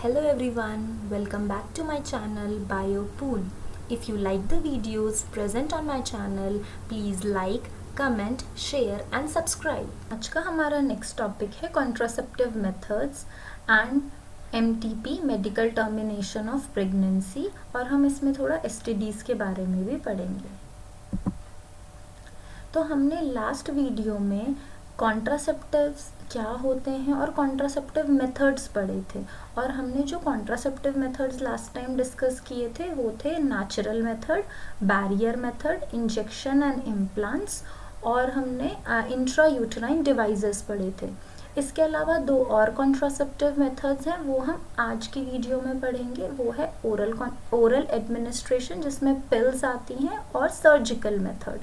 Hello everyone, welcome back to my channel BioPool. If you like the videos present on my channel, please like, comment, share and subscribe. आज का हमारा next topic है contraceptive methods and MTP medical termination of pregnancy, और हम इसमें थोड़ा STDs के बारे में भी पढ़ेंगे। तो हमने लास्ट वीडियो में कॉन्ट्रासेप्टिव्स क्या होते हैं और कॉन्ट्रासेप्टिव मेथड्स पढ़े थे, और हमने जो contraceptive methods last time discuss किए थे वो थे natural method, barrier method, injection and implants, और हमने इंट्रा यूटेराइन डिवाइसेस पढ़े थे। इसके अलावा दो और कॉन्ट्रासेप्टिव मेथड्स हैं, वो हम आज की वीडियो में पढ़ेंगे। वो है ओरल एडमिनिस्ट्रेशन जिसमें पिल्स आती हैं, और सर्जिकल मेथड।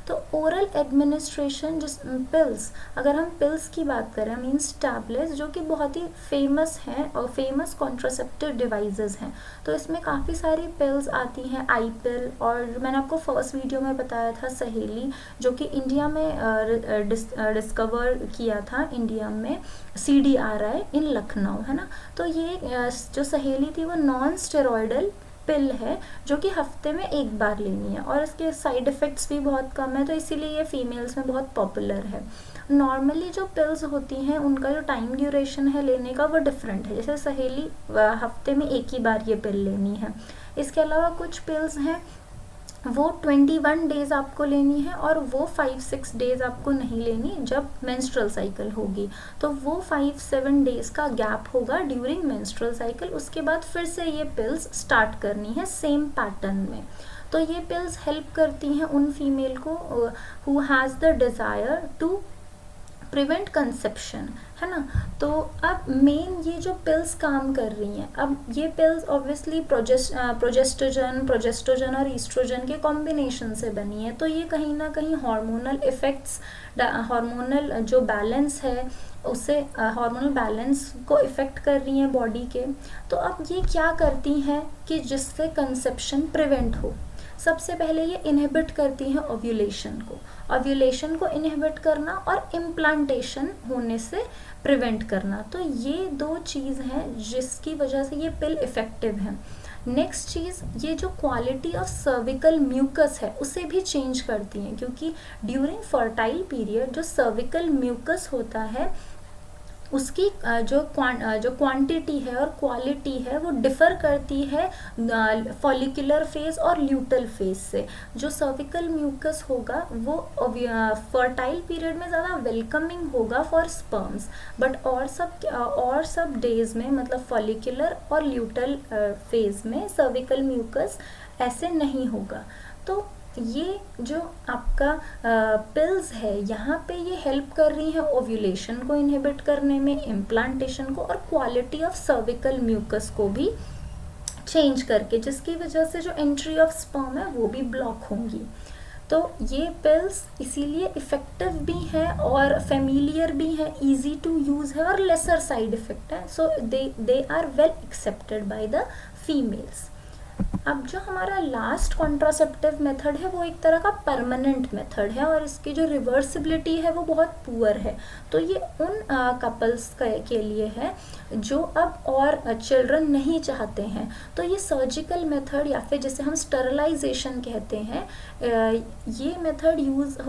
तो ओरल एडमिनिस्ट्रेशन जिस पिल्स, अगर हम पिल्स की बात करें मीन्स टैबलेट्स, जो कि बहुत ही फेमस हैं और फेमस कॉन्ट्रासेप्टिव डिवाइसेस हैं। तो इसमें काफ़ी सारी पिल्स आती हैं, आई पिल, और मैंने आपको फर्स्ट वीडियो में बताया था सहेली, जो कि इंडिया में डिस्कवर किया था इंडिया में CDRI इन लखनऊ, है ना। तो ये जो सहेली थी वो नॉन स्टेरॉयडल पिल है, जो कि हफ्ते में एक बार लेनी है, और इसके साइड इफ़ेक्ट्स भी बहुत कम है, तो इसीलिए ये फीमेल्स में बहुत पॉपुलर है। नॉर्मली जो पिल्स होती हैं उनका जो टाइम ड्यूरेशन है लेने का वो डिफरेंट है, जैसे सहेली हफ्ते में एक ही बार ये पिल लेनी है। इसके अलावा कुछ पिल्स हैं वो 21 डेज़ आपको लेनी है, और वो 5-6 डेज़ आपको नहीं लेनी जब मेंस्ट्रुअल साइकिल होगी। तो वो 5-7 डेज़ का गैप होगा ड्यूरिंग मेंस्ट्रुअल साइकिल, उसके बाद फिर से ये पिल्स स्टार्ट करनी है सेम पैटर्न में। तो ये पिल्स हेल्प करती हैं उन फीमेल को who has the desire to prevent conception, है ना। तो अब मेन ये जो पिल्स काम कर रही हैं, अब ये पिल्स ऑब्वियसली प्रोजेस्ट्रोजन और ईस्ट्रोजन के कॉम्बिनेशन से बनी है, तो ये कहीं ना कहीं हार्मोनल इफ़ेक्ट्स, हार्मोनल जो बैलेंस है उससे, हार्मोनल बैलेंस को इफ़ेक्ट कर रही हैं बॉडी के। तो अब ये क्या करती हैं कि जिससे कंसेप्शन प्रिवेंट हो। सबसे पहले ये इनहिबिट करती हैं ओव्यूलेशन को इनहिबिट करना, और इम्प्लांटेशन होने से प्रिवेंट करना। तो ये दो चीज़ हैं जिसकी वजह से ये पिल इफ़ेक्टिव है। नेक्स्ट चीज़, ये जो क्वालिटी ऑफ सर्विकल म्यूकस है उसे भी चेंज करती हैं, क्योंकि ड्यूरिंग फर्टाइल पीरियड जो सर्विकल म्यूकस होता है उसकी जो क्वांटिटी है और क्वालिटी है वो डिफ़र करती है फॉलिकुलर फेज और ल्यूटल फेज से। जो सर्विकल म्यूकस होगा वो फर्टाइल पीरियड में ज़्यादा वेलकमिंग होगा फॉर स्पर्म्स, बट और सब डेज में, मतलब फॉलिकुलर और ल्यूटल फेज में सर्विकल म्यूकस ऐसे नहीं होगा। तो ये जो आपका पिल्स है यहाँ पे ये हेल्प कर रही है ओव्यूलेशन को इनहिबिट करने में, इम्प्लांटेशन को, और क्वालिटी ऑफ सर्विकल म्यूकस को भी चेंज करके, जिसकी वजह से जो एंट्री ऑफ स्पर्म है वो भी ब्लॉक होंगी। तो ये पिल्स इसीलिए इफ़ेक्टिव भी हैं और फेमिलियर भी हैं, इजी टू यूज़ है, और लेसर साइड इफ़ेक्ट है। So they are well accepted by the females. अब जो हमारा लास्ट कॉन्ट्रासेप्टिव मेथड है वो एक तरह का परमानेंट मेथड है, और इसकी जो रिवर्सिबिलिटी है वो बहुत पुअर है। तो ये उन कपल्स के लिए है जो अब और चिल्ड्रन नहीं चाहते हैं। तो ये सर्जिकल मेथड, या फिर जिसे हम स्टरलाइजेशन कहते हैं, ये मेथड यूज़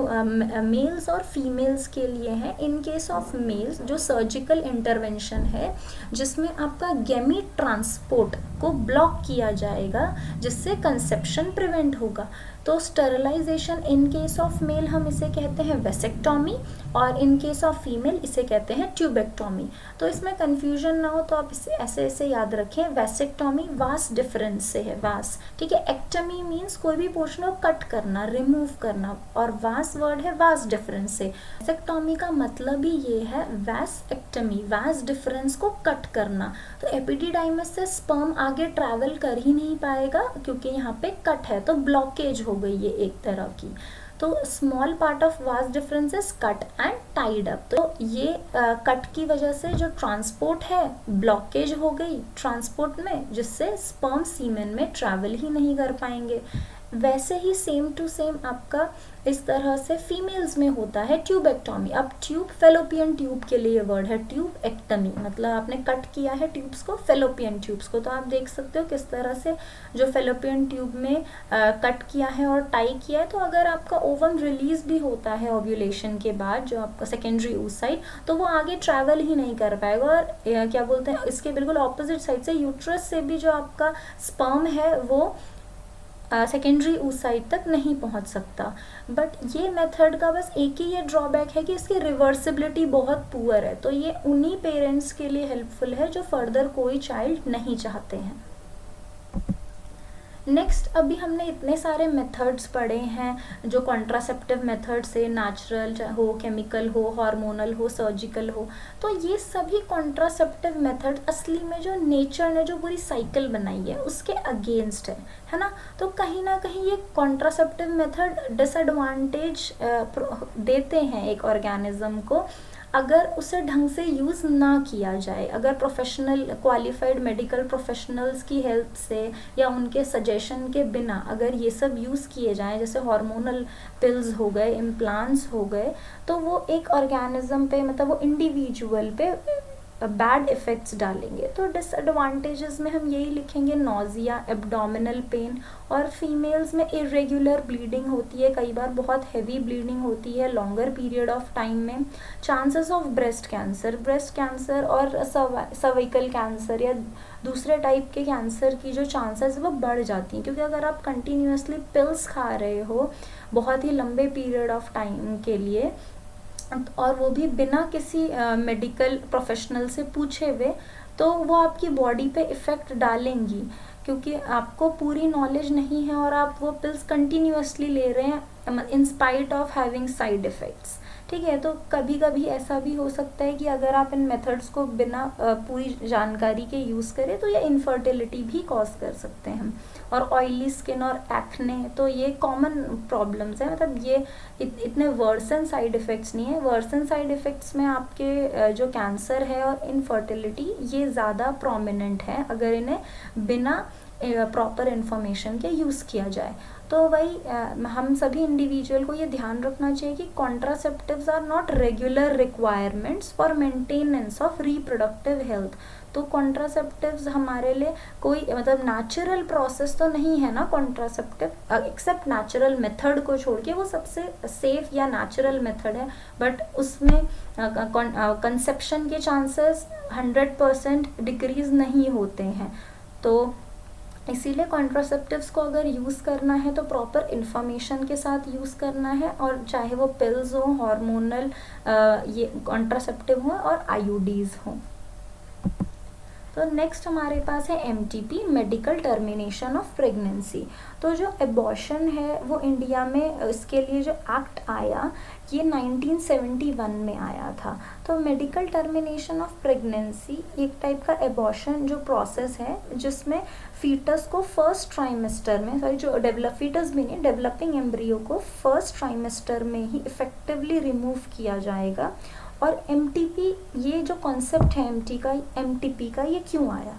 मेल्स और फीमेल्स के लिए है। इन केस ऑफ मेल्स जो सर्जिकल इंटरवेंशन है जिसमें आपका गैमीट ट्रांसपोर्ट को ब्लॉक किया जाएगा, जिससे कंसेप्शन प्रिवेंट होगा। तो sterilization in case of male हम इसे कहते हैं वेसेक्टॉमी, और इन केस ऑफ फीमेल इसे कहते हैं ट्यूबेक्टॉमी। तो इसमें कंफ्यूजन ना हो तो आप इसे ऐसे याद रखें, वेसेक्टॉमी वास डिफरेंस से है, वास, ठीक है। एक्टमी मीन्स कोई भी पोर्शन को कट करना, रिमूव करना, और वास वर्ड है वास डिफरेंस से। वेसेक्टॉमी का मतलब ही ये है वास एक्टमी, वास डिफरेंस को कट करना। तो एपिडिडाइमिस से स्पर्म आगे ट्रैवल कर ही नहीं पाएगा, क्योंकि यहाँ पे कट है, तो ब्लॉकेज हो गई है एक तरह की। तो small part of vas deferens is cut and tied up. तो ये कट की वजह से जो ट्रांसपोर्ट है, ब्लॉकेज हो गई ट्रांसपोर्ट में, जिससे स्पर्म सीमेन में ट्रैवल ही नहीं कर पाएंगे। वैसे ही सेम टू सेम आपका इस तरह से फीमेल्स में होता है ट्यूबेक्टॉमी। अब ट्यूब फेलोपियन ट्यूब के लिए वर्ड है ट्यूब एक्टमी, मतलब आपने कट किया है ट्यूब्स को, फेलोपियन ट्यूब्स को। तो आप देख सकते हो किस तरह से जो फेलोपियन ट्यूब में कट किया है और टाई किया है। तो अगर आपका ओवम रिलीज भी होता है ओव्यूलेशन के बाद, जो आपका सेकेंडरी oocyte, तो वो आगे ट्रैवल ही नहीं कर पाएगा। और क्या बोलते हैं, इसके बिल्कुल ऑपोजिट साइड से यूट्रस से भी जो आपका स्पर्म है वो सेकेंडरी oocyte तक नहीं पहुंच सकता। बट ये मेथड का बस एक ही ये ड्रॉबैक है कि इसकी रिवर्सिबिलिटी बहुत पुअर है। तो ये उन्हीं पेरेंट्स के लिए हेल्पफुल है जो फर्दर कोई चाइल्ड नहीं चाहते हैं। नेक्स्ट, अभी हमने इतने सारे मेथड्स पढ़े हैं जो कॉन्ट्रासेप्टिव मेथड्स है, नेचुरल हो, केमिकल हो, हार्मोनल हो, सर्जिकल हो। तो ये सभी कॉन्ट्रासेप्टिव मेथड असली में जो नेचर ने जो पूरी साइकिल बनाई है उसके अगेंस्ट है ना। तो कहीं ना कहीं ये कॉन्ट्रासेप्टिव मेथड डिसएडवांटेज देते हैं एक ऑर्गेनिज्म को अगर उसे ढंग से यूज़ ना किया जाए। अगर प्रोफेशनल क्वालिफाइड मेडिकल प्रोफेशनल्स की हेल्प से या उनके सजेशन के बिना अगर ये सब यूज़ किए जाएं, जैसे हार्मोनल पिल्स हो गए, इम्प्लांट्स हो गए, तो वो एक ऑर्गेनिज्म पे, मतलब वो इंडिविजुअल पे बैड इफ़ेक्ट्स डालेंगे। तो डिसएडवांटेजेस में हम यही लिखेंगे, नोजिया, एब्डोमिनल पेन, और फीमेल्स में इरेगुलर ब्लीडिंग होती है, कई बार बहुत हैवी ब्लीडिंग होती है लॉन्गर पीरियड ऑफ टाइम में। चांसेस ऑफ ब्रेस्ट कैंसर और सर्वाइकल कैंसर या दूसरे टाइप के कैंसर की जो चांसेस वो बढ़ जाती हैं, क्योंकि अगर आप कंटिन्यूसली पिल्स खा रहे हो बहुत ही लंबे पीरियड ऑफ टाइम के लिए, और वो भी बिना किसी मेडिकल प्रोफेशनल से पूछे हुए, तो वो आपकी बॉडी पे इफ़ेक्ट डालेंगी, क्योंकि आपको पूरी नॉलेज नहीं है और आप वो पिल्स कंटिन्यूसली ले रहे हैं in spite of having side effects. ठीक है, तो कभी कभी ऐसा भी हो सकता है कि अगर आप इन मेथड्स को बिना पूरी जानकारी के यूज़ करें तो ये इनफर्टिलिटी भी कॉज कर सकते हैं। और ऑयली स्किन और एक्ने, तो ये कॉमन प्रॉब्लम्स हैं, मतलब ये इतने वर्सन साइड इफ़ेक्ट्स नहीं है। वर्सन साइड इफ़ेक्ट्स में आपके जो कैंसर है और इनफर्टिलिटी ये ज़्यादा प्रोमिनेंट है अगर इन्हें बिना प्रॉपर इन्फॉर्मेशन के यूज़ किया जाए। तो वही हम सभी इंडिविजुअल को ये ध्यान रखना चाहिए कि contraceptives are not regular requirements for maintenance of reproductive health. तो कॉन्ट्रासेप्टिव्स हमारे लिए कोई मतलब नेचुरल प्रोसेस तो नहीं है ना कॉन्ट्रासेप्टिव, एक्सेप्ट नेचुरल मेथड को छोड़ के वो सबसे सेफ या नेचुरल मेथड है, बट उसमें कंसेप्शन के चांसेस 100% डिक्रीज नहीं होते हैं। तो इसीलिए कॉन्ट्रासेप्टिव्स को अगर यूज़ करना है तो प्रॉपर इन्फॉर्मेशन के साथ यूज़ करना है, और चाहे वो पिल्स हो, हार्मोनल ये कॉन्ट्रासेप्टिव हो और आईयूडीज़ हो। तो नेक्स्ट हमारे पास है MTP, medical termination of pregnancy. तो जो एबॉर्शन है वो इंडिया में इसके लिए जो एक्ट आया ये 1971 में आया था। तो मेडिकल टर्मिनेशन ऑफ प्रेगनेंसी एक टाइप का एबॉर्शन जो प्रोसेस है जिसमें फीटस को फर्स्ट ट्राइमेस्टर में, फीटस भी नहीं, डेवलपिंग एम्ब्रियो को फर्स्ट ट्राइमेस्टर में ही इफेक्टिवली रिमूव किया जाएगा। और MTP ये जो कॉन्सेप्ट है MTP का ये क्यों आया?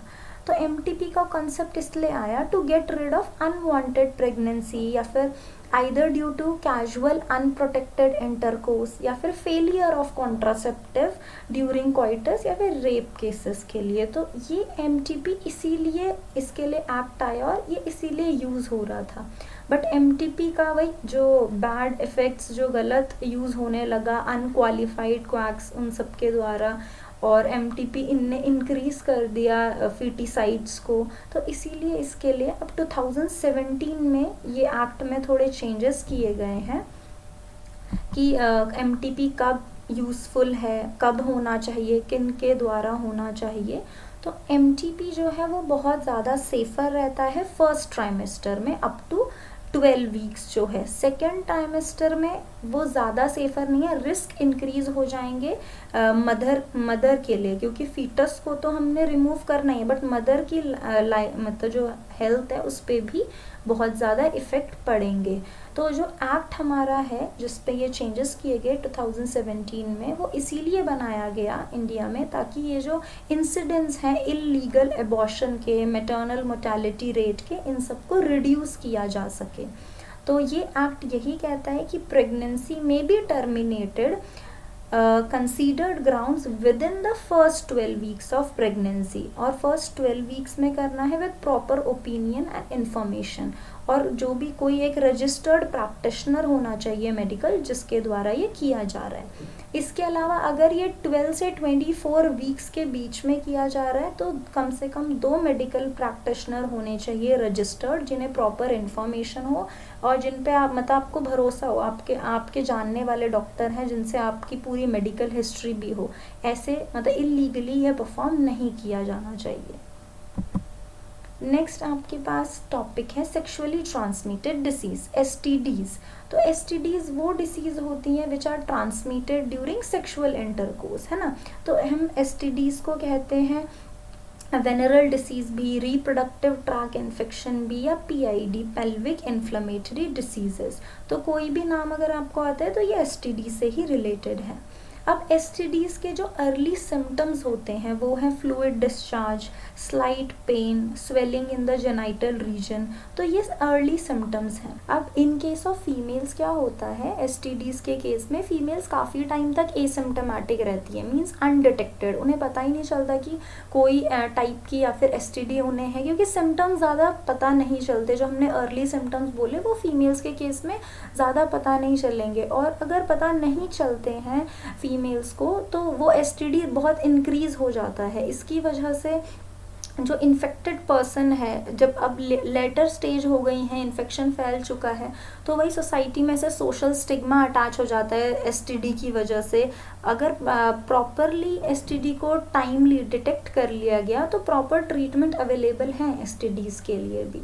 तो MTP का कॉन्सेप्ट इसलिए आया to get rid of unwanted pregnancy, या फिर either due to casual unprotected intercourse, या फिर failure of contraceptive during coitus, या फिर रेप केसेस के लिए। तो ये MTP इसीलिए इसके लिए एक्ट आया और ये इसीलिए यूज़ हो रहा था। बट MTP का वही जो बैड इफ़ेक्ट्स जो गलत यूज़ होने लगा अनक्वालिफाइड क्वैक्स उन सब के द्वारा, और MTP इनने इंक्रीज़ कर दिया फीटिसाइड्स को, तो इसीलिए इसके लिए अब 2017 में ये एक्ट में थोड़े चेंजेस किए गए हैं कि MTP कब यूज़फुल है, कब होना चाहिए, किन के द्वारा होना चाहिए। तो MTP जो है वो बहुत ज़्यादा सेफ़र रहता है फर्स्ट ट्राइमेस्टर में अप टू 12 वीक्स जो है। सेकेंड ट्राइमेस्टर में वो ज़्यादा सेफ़र नहीं है, रिस्क इंक्रीज़ हो जाएंगे मदर के लिए, क्योंकि फीटस को तो हमने रिमूव करना ही है, बट मदर की मतलब जो हेल्थ है उस पर भी बहुत ज़्यादा इफ़ेक्ट पड़ेंगे। तो जो एक्ट हमारा है जिस पे ये चेंजेस किए गए 2017 में, वो इसीलिए बनाया गया इंडिया में ताकि ये जो इंसिडेंट्स हैं इलीगल एबॉर्शन के, मैटरनल मोर्टेलिटी रेट के, इन सबको रिड्यूस किया जा सके। तो ये एक्ट यही कहता है कि प्रेगनेंसी में be terminated considered grounds with in the first 12 weeks of pregnancy, और फर्स्ट 12 वीक्स में करना है with proper opinion and information, और जो भी कोई एक रजिस्टर्ड प्रैक्टिशनर होना चाहिए मेडिकल जिसके द्वारा ये किया जा रहा है। इसके अलावा अगर ये 12 से 24 वीक्स के बीच में किया जा रहा है तो कम से कम 2 मेडिकल प्रैक्टिशनर होने चाहिए रजिस्टर्ड, जिन्हें प्रॉपर इन्फॉर्मेशन हो और जिन पे आप मतलब आपको भरोसा हो, आपके जानने वाले डॉक्टर हैं जिनसे आपकी पूरी मेडिकल हिस्ट्री भी हो। ऐसे मतलब इलीगली यह परफॉर्म नहीं किया जाना चाहिए। नेक्स्ट आपके पास टॉपिक है सेक्सुअली ट्रांसमिटेड डिसीज, STDs। तो STDs वो डिसीज होती हैं which are transmitted during sexual intercourse, है ना। तो हम STDs को कहते हैं वेनरल डिसीज भी, रिप्रोडक्टिव ट्रैक इन्फेक्शन भी, या PID पेल्विक इन्फ्लेमेटरी डिसीजेस। तो कोई भी नाम अगर आपको आता है तो ये STD से ही रिलेटेड है। अब STDs के जो अर्ली सिम्टम्स होते हैं वो हैं fluid discharge, slight pain, swelling in the genital region. तो ये अर्ली सिम्टम्स हैं। अब इन केस ऑफ फीमेल्स क्या होता है, STDs के केस में फीमेल्स काफ़ी टाइम तक एसिम्टोमेटिक रहती है, मीन्स अनडिटेक्टेड, उन्हें पता ही नहीं चलता कि कोई टाइप की या फिर STD उन्हें है, क्योंकि सिम्टम्स ज़्यादा पता नहीं चलते। जो हमने अर्ली सिम्टम्स बोले वो फीमेल्स के केस में ज़्यादा पता नहीं चलेंगे, और अगर पता नहीं चलते हैं फीमेल्स को तो वो STD बहुत इंक्रीज़ हो जाता है। इसकी वजह से जो इन्फेक्टेड पर्सन है, जब अब लेटर स्टेज हो गई हैं, इन्फेक्शन फैल चुका है, तो वही सोसाइटी में से सोशल स्टिग्मा अटैच हो जाता है STD की वजह से। अगर प्रॉपरली STD को टाइमली डिटेक्ट कर लिया गया तो प्रॉपर ट्रीटमेंट अवेलेबल हैं STDs के लिए भी।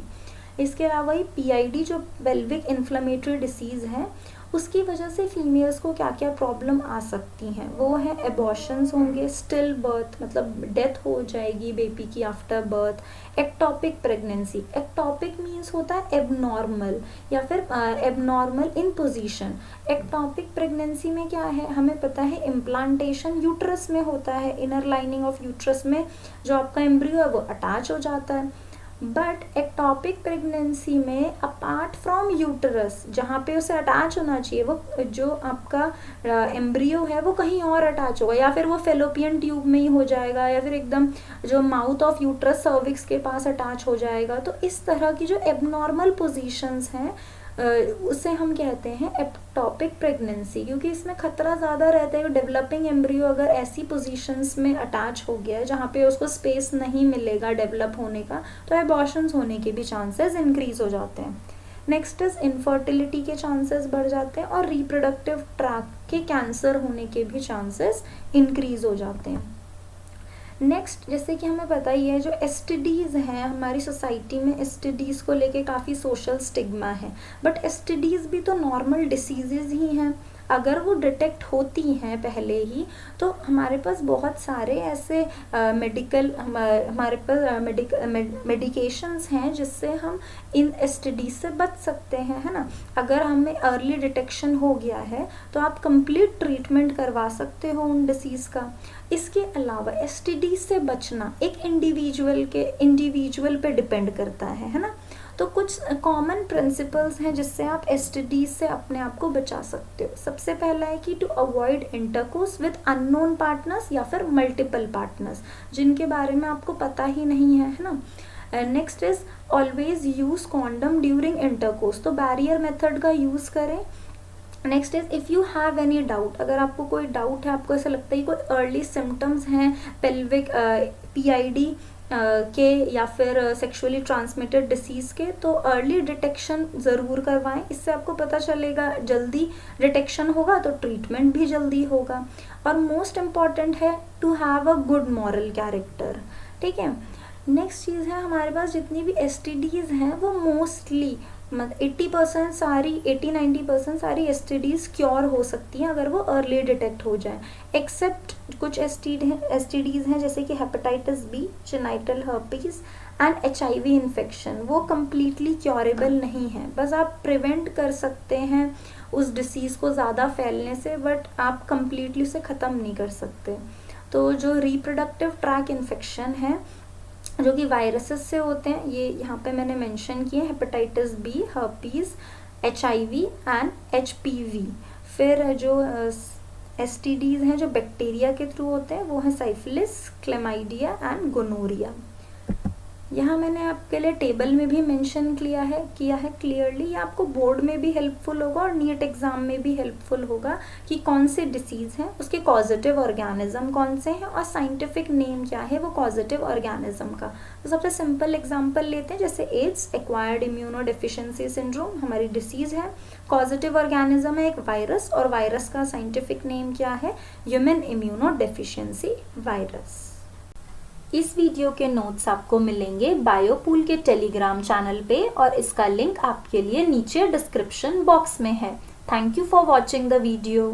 इसके अलावा ही PID जो पेल्विक इन्फ्लेमेटरी डिसीज़ है, उसकी वजह से फीमेल्स को क्या क्या प्रॉब्लम आ सकती हैं, वो है एबॉर्शंस होंगे, स्टिल बर्थ मतलब डेथ हो जाएगी बेबी की after birth, ectopic pregnancy. Ectopic means होता है एबनॉर्मल या फिर एबनॉर्मल इन पोजीशन। एक्टॉपिक प्रेगनेंसी में क्या है, हमें पता है इम्प्लांटेशन यूट्रस में होता है, इनर लाइनिंग ऑफ यूट्रस में जो आपका एम्ब्रियो है वो अटैच हो जाता है। बट एक्टॉपिक प्रेगनेंसी में अपार्ट फ्रॉम यूटरस, जहाँ पे उसे अटैच होना चाहिए, वो जो आपका एम्ब्रियो है वो कहीं और अटैच होगा, या फिर वो फेलोपियन ट्यूब में ही हो जाएगा, या फिर एकदम जो माउथ ऑफ यूटरस सर्विक्स के पास अटैच हो जाएगा। तो इस तरह की जो एबनॉर्मल पोजीशंस हैं उसे हम कहते हैं एक्टॉपिक प्रेगनेंसी, क्योंकि इसमें खतरा ज़्यादा रहता है। डेवलपिंग एम्ब्रियो अगर ऐसी पोजीशंस में अटैच हो गया है जहाँ पे उसको स्पेस नहीं मिलेगा डेवलप होने का, तो एबॉर्शंस होने के भी चांसेस इंक्रीज हो जाते हैं। नेक्स्ट इज इनफर्टिलिटी के चांसेस बढ़ जाते हैं, और रिप्रोडक्टिव ट्रैक के कैंसर होने के भी चांसेस इंक्रीज हो जाते हैं। नेक्स्ट, जैसे कि हमें पता ही है जो STDs हैं हमारी सोसाइटी में, STDs को लेके काफ़ी सोशल स्टिग्मा है, बट STDs भी तो नॉर्मल डिसीजेज ही हैं। अगर वो डिटेक्ट होती हैं पहले ही तो हमारे पास बहुत सारे ऐसे हमारे पास मेडिकेशंस हैं जिससे हम इन STD से बच सकते हैं, है ना। अगर हमें अर्ली डिटेक्शन हो गया है तो आप कंप्लीट ट्रीटमेंट करवा सकते हो उन डिसीज़ का। इसके अलावा STD से बचना एक इंडिविजुअल पे डिपेंड करता है ना। तो कुछ कॉमन प्रिंसिपल्स हैं जिससे आप STD से अपने आप को बचा सकते हो। सबसे पहला है कि to avoid intercourse with unknown partners या फिर मल्टीपल पार्टनर्स जिनके बारे में आपको पता ही नहीं है ना। Next is always use condom during intercourse, तो बैरियर मेथड का यूज़ करें। Next is if you have any doubt, अगर आपको कोई डाउट है, आपको ऐसा लगता है कि कोई अर्ली सिम्टम्स हैं पेल्विक PID के या फिर सेक्सुअली ट्रांसमिटेड डिसीज़ के, तो अर्ली डिटेक्शन ज़रूर करवाएं। इससे आपको पता चलेगा, जल्दी डिटेक्शन होगा तो ट्रीटमेंट भी जल्दी होगा। और मोस्ट इम्पॉर्टेंट है to have a good moral character, ठीक है। नेक्स्ट चीज़ है, हमारे पास जितनी भी STDs हैं वो मोस्टली मतलब 80% सारी 80-90% सारी एसटीडीज क्योर हो सकती हैं अगर वो अर्ली डिटेक्ट हो जाए, एक्सेप्ट कुछ एसटीडीज हैं जैसे कि hepatitis B, genital herpes and HIV infection. वो कम्प्लीटली क्योरेबल नहीं है, बस आप प्रिवेंट कर सकते हैं उस डिसीज़ को ज़्यादा फैलने से, बट आप कम्प्लीटली उसे ख़त्म नहीं कर सकते। तो जो रिप्रोडक्टिव ट्रैक इन्फेक्शन है जो कि वायरसेस से होते हैं, ये यहाँ पे मैंने मेंशन किए, hepatitis B, herpes, HIV and HPV. फिर जो एसटीडीज हैं जो बैक्टीरिया के थ्रू होते हैं वो है साइफिलिस, क्लेमाइडिया एंड गोनोरिया। यहाँ मैंने आपके लिए टेबल में भी मेंशन किया है क्लियरली। ये आपको बोर्ड में भी हेल्पफुल होगा और नीट एग्जाम में भी हेल्पफुल होगा कि कौन से डिसीज़ हैं, उसके कॉजेटिव ऑर्गेनिज्म कौन से हैं और साइंटिफिक नेम क्या है वो कॉजेटिव ऑर्गेनिज्म का। तो सबसे सिंपल एग्जांपल लेते हैं, जैसे AIDS, acquired immuno deficiency syndrome हमारी डिसीज़ है, कॉजेटिव ऑर्गेनिज्म है एक वायरस, और वायरस का साइंटिफिक नेम क्या है, ह्यूमन इम्यूनो डेफिशिएंसी वायरस। इस वीडियो के नोट्स आपको मिलेंगे बायोपूल के टेलीग्राम चैनल पे और इसका लिंक आपके लिए नीचे डिस्क्रिप्शन बॉक्स में है। Thank you for watching the video.